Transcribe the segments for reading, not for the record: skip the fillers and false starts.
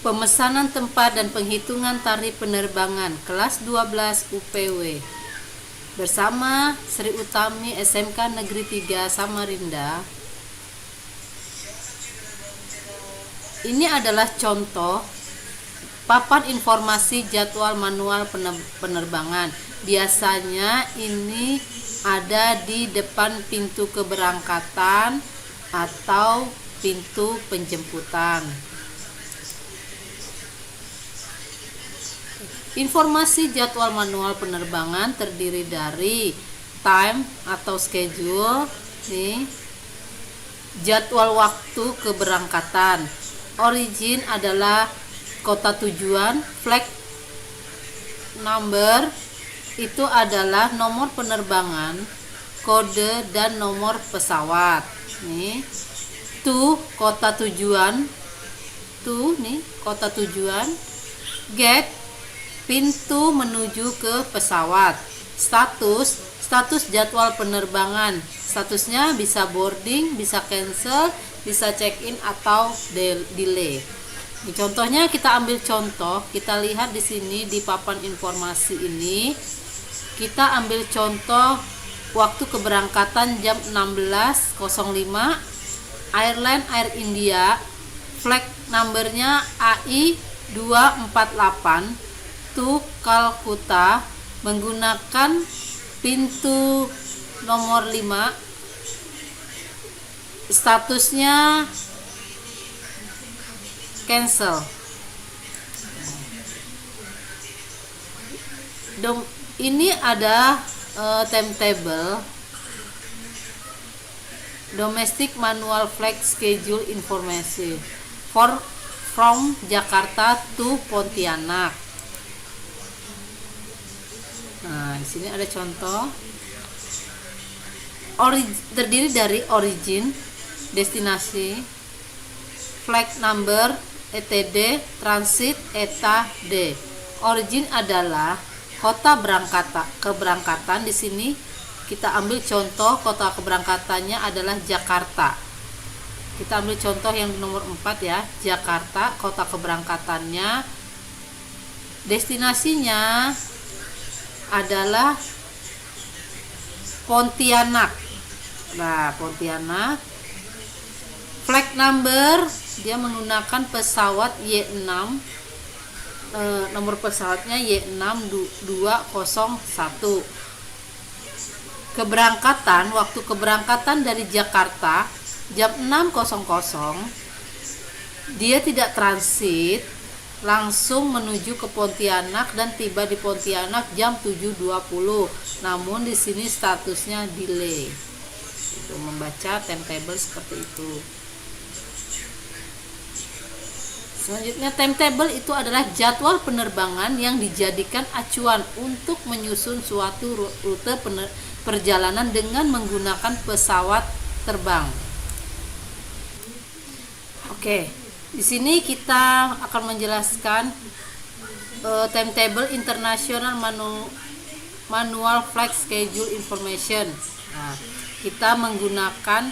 Pemesanan tempat dan penghitungan tarif penerbangan kelas 12 UPW bersama Sri Utami SMK Negeri 3 Samarinda. Ini adalah contoh papan informasi jadwal manual penerbangan. Biasanya ini ada di depan pintu keberangkatan atau pintu penjemputan. Informasi jadwal manual penerbangan terdiri dari time atau schedule, nih, jadwal waktu keberangkatan, origin adalah kota tujuan, flag number itu adalah nomor penerbangan, kode dan nomor pesawat. Nih, to kota tujuan, kota tujuan, gate pintu menuju ke pesawat, status jadwal penerbangan, statusnya bisa boarding, bisa cancel, bisa check-in atau delay. Ini contohnya, kita ambil contoh, kita lihat di sini di papan informasi ini, kita ambil contoh waktu keberangkatan jam 16.05, airline Air India, flag numbernya AI 248 to Calcutta, menggunakan pintu nomor 5, statusnya cancel. Ini ada timetable domestic manual flight schedule information from Jakarta to Pontianak. Nah, di sini ada contoh. Terdiri dari origin, destinasi, flag number, ETD, transit, ETA, D. Origin adalah kota keberangkatan. Di sini kita ambil contoh kota keberangkatannya adalah Jakarta. Kita ambil contoh yang nomor 4 ya, Jakarta, kota keberangkatannya. Destinasinya adalah Pontianak. Nah, Pontianak. Flag number, dia menggunakan pesawat Y6, nomor pesawatnya Y6201. Keberangkatan, waktu keberangkatan dari Jakarta jam 6.00. Dia tidak transit, langsung menuju ke Pontianak dan tiba di Pontianak jam 7.20. Namun di sini statusnya delay. Itu membaca timetable seperti itu. Selanjutnya, timetable itu adalah jadwal penerbangan yang dijadikan acuan untuk menyusun suatu rute perjalanan dengan menggunakan pesawat terbang. Oke. Di sini kita akan menjelaskan timetable international manual flight schedule information. Nah, kita menggunakan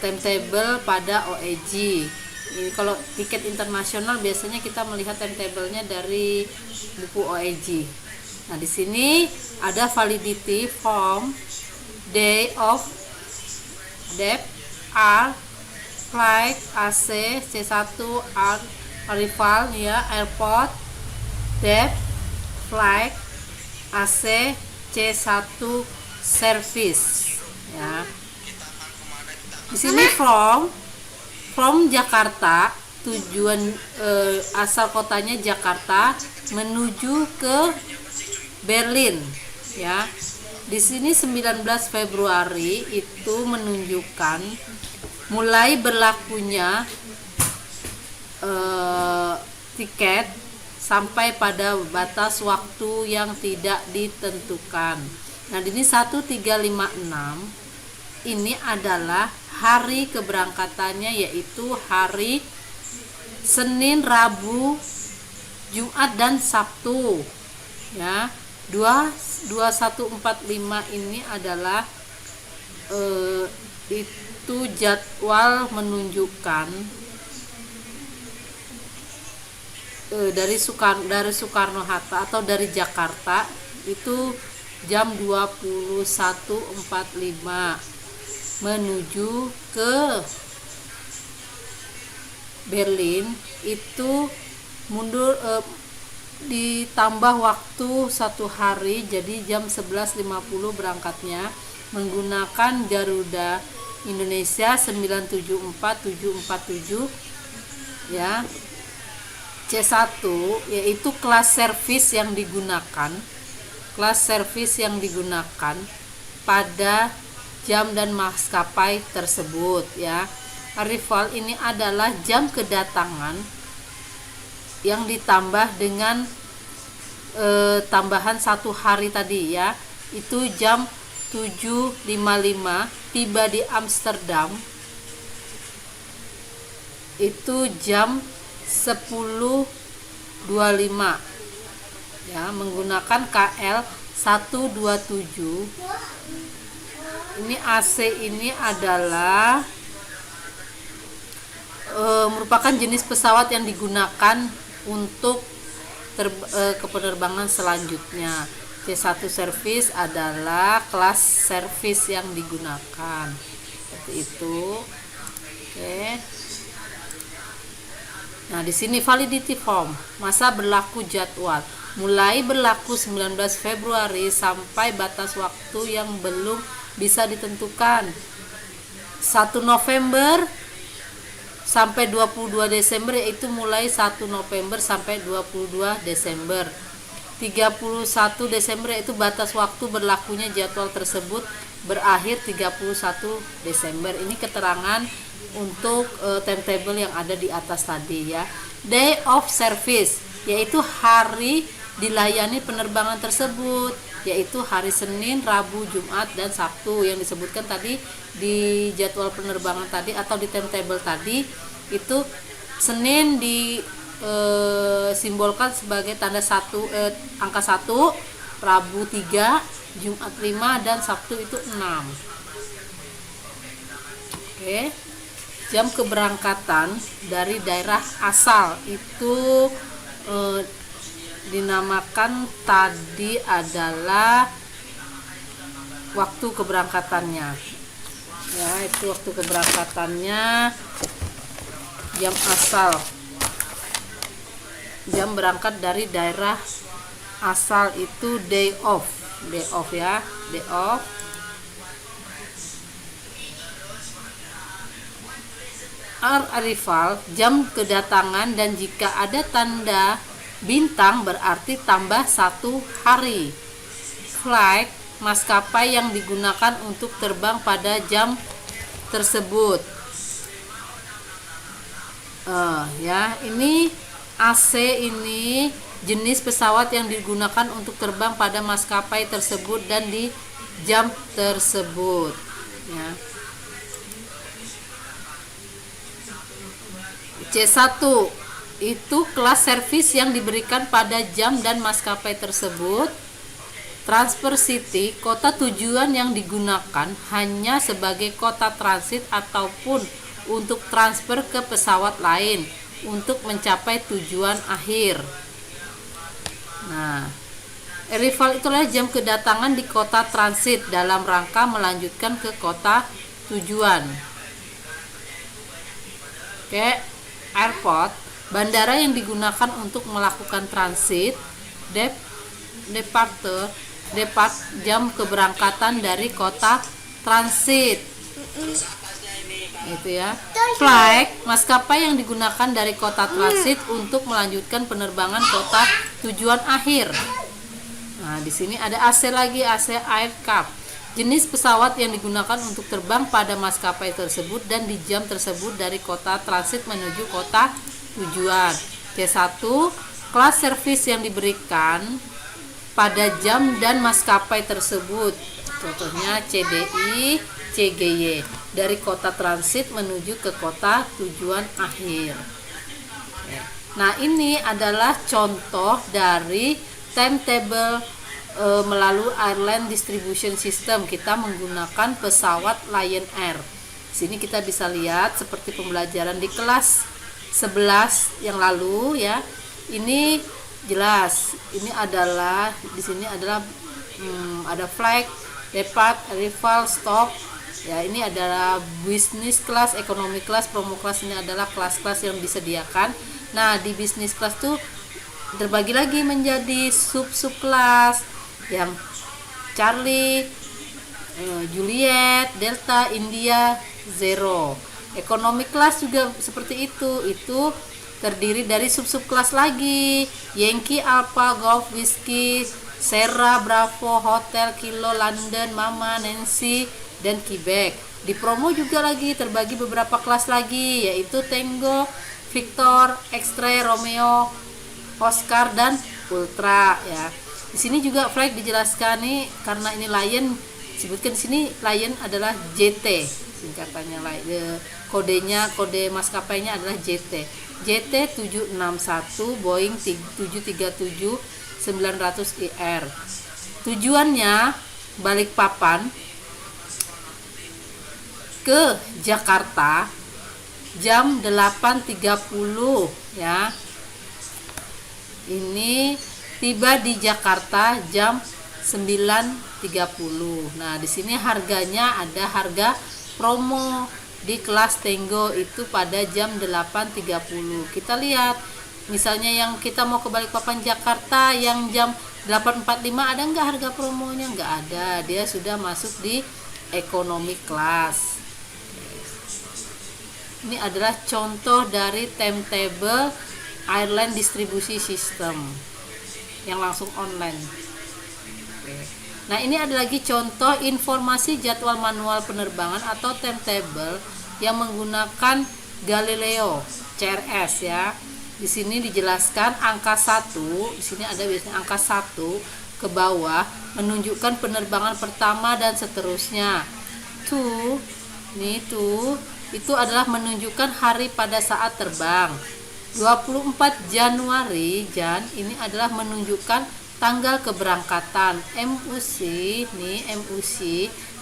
timetable pada OAG. Ini kalau tiket internasional biasanya kita melihat timetablenya dari buku OAG. Nah, di sini ada validity from day of depth R flight AC C1 arrival ya, airport depth flight AC C1 service ya. Di sini from Jakarta, tujuan asal kotanya Jakarta menuju ke Berlin ya. Di sini 19 Februari itu menunjukkan mulai berlakunya tiket sampai pada batas waktu yang tidak ditentukan. Nah, ini 1356 ini adalah hari keberangkatannya, yaitu hari Senin, Rabu, Jumat dan Sabtu ya. 2145 ini adalah itu jadwal menunjukkan dari Soekarno Hatta atau dari Jakarta itu jam 21.45 menuju ke Berlin itu mundur, ditambah waktu 1 hari, jadi jam 11.50 berangkatnya menggunakan Garuda Indonesia 974747 ya. C1 yaitu kelas servis yang digunakan pada jam dan maskapai tersebut ya. Arrival ini adalah jam kedatangan yang ditambah dengan tambahan 1 hari tadi ya, itu jam 7.55 tiba di Amsterdam, itu jam 10.25 ya, menggunakan KL 127. Ini AC ini adalah merupakan jenis pesawat yang digunakan untuk penerbangan selanjutnya. C1 servis adalah kelas servis yang digunakan, seperti itu. Oke. Nah, di sini validity form, masa berlaku jadwal, mulai berlaku 19 Februari sampai batas waktu yang belum bisa ditentukan. 1 November sampai 22 Desember, yaitu mulai 1 November sampai 22 Desember. 31 Desember yaitu batas waktu berlakunya jadwal tersebut berakhir 31 Desember. Ini keterangan untuk timetable yang ada di atas tadi ya. Day of service yaitu hari dilayani penerbangan tersebut, yaitu hari Senin, Rabu, Jumat, dan Sabtu yang disebutkan tadi di jadwal penerbangan tadi atau di timetable tadi. Itu Senin disimbolkan sebagai tanda angka 1, Rabu 3, Jumat 5, dan Sabtu itu 6. Oke. Jam keberangkatan dari daerah asal itu dinamakan tadi adalah waktu keberangkatannya ya, itu waktu keberangkatannya. Jam asal, jam berangkat dari daerah asal itu day off ya, day off. Arrival, jam kedatangan, dan jika ada tanda bintang berarti tambah 1 hari. Flight, maskapai yang digunakan untuk terbang pada jam tersebut. Ya, ini AC ini jenis pesawat yang digunakan untuk terbang pada maskapai tersebut dan di jam tersebut ya. C1 itu kelas servis yang diberikan pada jam dan maskapai tersebut. Transfer city, kota tujuan yang digunakan hanya sebagai kota transit ataupun untuk transfer ke pesawat lain untuk mencapai tujuan akhir. Nah, arrival itulah jam kedatangan di kota transit dalam rangka melanjutkan ke kota tujuan. Oke, airport, bandara yang digunakan untuk melakukan transit. Departure, jam keberangkatan dari kota transit. Itu ya. Flight, maskapai yang digunakan dari kota transit untuk melanjutkan penerbangan kota tujuan akhir. Nah, di sini ada AC lagi, AC aircraft. Jenis pesawat yang digunakan untuk terbang pada maskapai tersebut dan di jam tersebut dari kota transit menuju kota tujuan. C1, kelas servis yang diberikan pada jam dan maskapai tersebut. Contohnya CDI, CGY, dari kota transit menuju ke kota tujuan akhir. Nah, ini adalah contoh dari timetable melalui airline distribution system. Kita menggunakan pesawat Lion Air. Sini kita bisa lihat seperti pembelajaran di kelas 11 yang lalu ya. Ini jelas, ini adalah di sini adalah ada flag, depart, arrival, stop. Ya, ini adalah business class, economy class, promo class. Ini adalah kelas-kelas yang disediakan. Nah, di business class tuh terbagi lagi menjadi sub-sub kelas yang Charlie, Juliet, Delta, India, Zero. Economy class juga seperti itu terdiri dari sub-sub kelas lagi, Yankee, Alpha, Golf, Whiskey, Sierra, Bravo, Hotel, Kilo, London, Mama, Nancy, dan Quebec. Di promo juga lagi terbagi beberapa kelas lagi, yaitu Tango, Victor, X-Ray, Romeo, Oscar, dan Ultra. Ya, di sini juga flag dijelaskan nih, karena ini Lion, sebutkan di sini Lion adalah JT, singkatannya Lion. Kode maskapainya adalah JT 761 Boeing 737-900ER. Tujuannya Balikpapan ke Jakarta jam 8.30 ya. Ini tiba di Jakarta jam 9.30. Nah, di sini harganya ada harga promo di kelas Tango itu pada jam 8.30. Kita lihat misalnya yang kita mau ke Balikpapan Jakarta yang jam 8.45, ada nggak harga promonya? Nggak ada, dia sudah masuk di economy class. Ini adalah contoh dari timetable airline distribusi system yang langsung online. Nah, ini ada lagi contoh informasi jadwal manual penerbangan atau timetable yang menggunakan Galileo CRS ya. Di sini dijelaskan angka 1, di sini ada biasanya angka 1 ke bawah menunjukkan penerbangan pertama dan seterusnya. Itu adalah menunjukkan hari pada saat terbang. 24 Januari ini adalah menunjukkan tanggal keberangkatan. MUC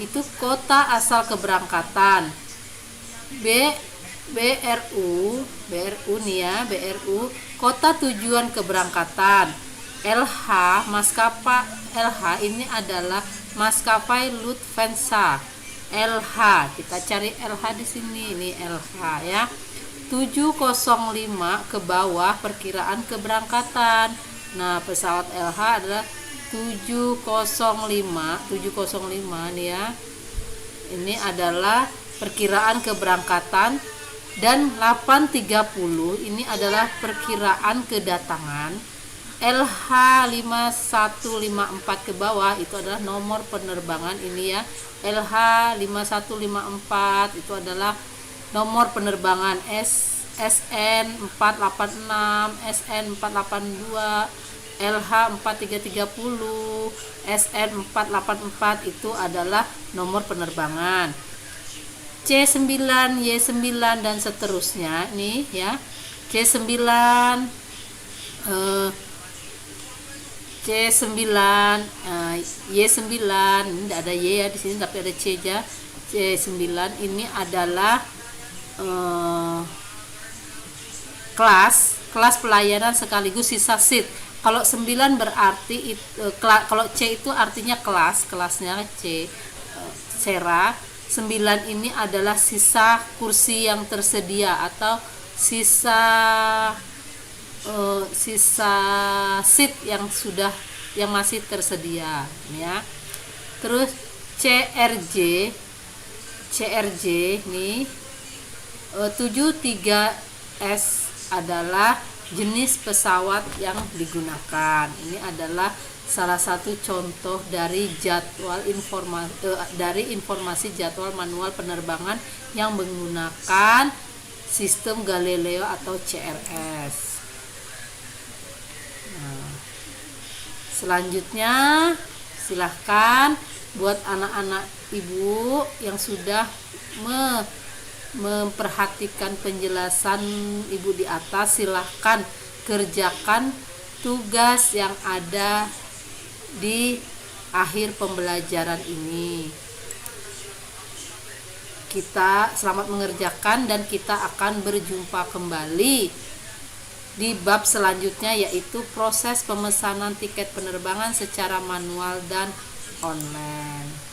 itu kota asal keberangkatan. BRU kota tujuan keberangkatan. LH maskapai LH ini adalah maskapai Lufthansa. LH, kita cari LH di sini, ini LH ya. 705 ke bawah perkiraan keberangkatan. Nah, pesawat LH adalah 705 nih ya. Ini adalah perkiraan keberangkatan, dan 830 ini adalah perkiraan kedatangan. LH 5154 ke bawah itu adalah nomor penerbangan ini ya. LH 5154 itu adalah nomor penerbangan. SN 486, SN 482, LH 4330, SN 484 itu adalah nomor penerbangan. C9, Y9 dan seterusnya nih ya. C9 Y9, ini tidak ada Y ya di sini tapi ada C aja. C9 ini adalah kelas pelayanan sekaligus sisa seat. Kalau 9 berarti kalau C itu artinya kelasnya C, Sera. 9 ini adalah sisa kursi yang tersedia atau sisa seat yang masih tersedia ya. Terus CRJ nih 73S adalah jenis pesawat yang digunakan. Ini adalah salah satu contoh dari informasi jadwal manual penerbangan yang menggunakan sistem Galileo atau CRS. Nah, selanjutnya silahkan buat anak-anak ibu yang sudah memperhatikan penjelasan ibu di atas, silahkan kerjakan tugas yang ada di akhir pembelajaran ini. Kita selamat mengerjakan dan kita akan berjumpa kembali di bab selanjutnya, yaitu proses pemesanan tiket penerbangan secara manual dan online.